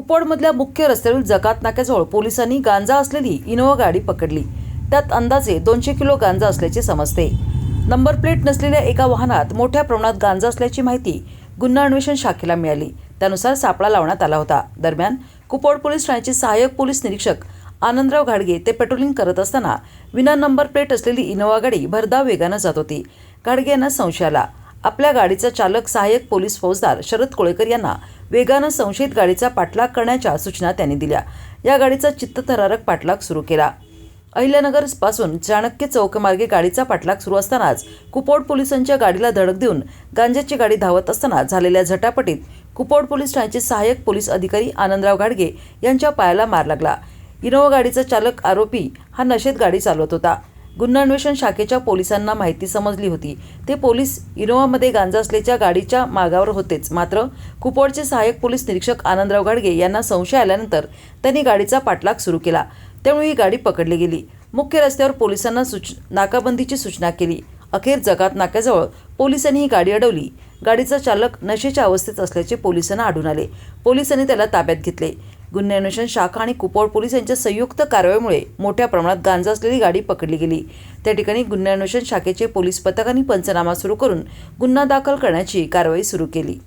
कुपवाडमधल्या मुख्य रस्त्यावरील जकात नाक्याजवळ पोलिसांनी गांजा असलेली इनोव्हा गाडी पकडली। त्यात अंदाजे 200 किलो गांजा असल्याचे समजते। नंबर प्लेट नसलेल्या एका वाहनात मोठ्या प्रमाणात गांजा असल्याची माहिती गुन्हा अन्वेषण शाखेला मिळाली। त्यानुसार सापळा लावण्यात आला होता। दरम्यान कुपवाड पोलीस ठाण्याचे सहाय्यक पोलीस निरीक्षक आनंदराव घाडगे ते पेट्रोलिंग करत असताना विना नंबर प्लेट असलेली इनोव्हा गाडी भरधाव वेगाने जात होती। घाडगे यांना संशय आला। आपल्या गाडीचा चालक सहाय्यक पोलीस फौजदार शरद कोळेकर यांना वेगाने संशयित गाडीचा पाठलाग करण्याच्या सूचना त्यांनी दिल्या। या गाडीचा चित्तथरारक पाठलाग सुरू केला। अहिल्यानगर पासून चाणक्य चौकमार्गे गाडीचा पाठलाग सुरू असतानाच कुपवाड पोलिसांच्या गाडीला धडक देऊन गांजाची गाडी धावत असताना झालेल्या झटापटीत कुपवाड पोलीस ठाण्याचे सहाय्यक पोलीस अधिकारी आनंदराव घाडगे यांच्या पायाला मार लागला। इनोव्हा गाडीचा चालक आरोपी हा नशेत गाडी चालवत होता। गुन्हा अन्वेषण शाखेच्या पोलिसांना माहिती समजली होती। ते पोलीस इनोव्हामध्ये गांजा असल्याच्या गाडीच्या मागावर होतेच। मात्र कुपवाडचे सहाय्यक पोलीस निरीक्षक आनंदराव घाडगे यांना संशय आल्यानंतर त्यांनी गाडीचा पाठलाग सुरू केला। त्यामुळे ही गाडी पकडली गेली। मुख्य रस्त्यावर पोलिसांना नाकाबंदीची सूचना केली। अखेर जकात नाक्याजवळ पोलिसांनी ही गाडी अडवली। गाडीचा चालक नशेच्या अवस्थेत असल्याचे पोलिसांना आढळून आले। पोलिसांनी त्याला ताब्यात घेतले। गुन्हे अन्वेषण शाखा आणि कुपवाड पोलीस यांच्या संयुक्त कारवाईमुळे मोठ्या प्रमाणात गांजा असलेली गाडी पकडली गेली। त्या ठिकाणी गुन्हे अन्वेषण शाखेचे पोलीस पथकांनी पंचनामा सुरू करून गुन्हा दाखल करण्याची कारवाई सुरू केली।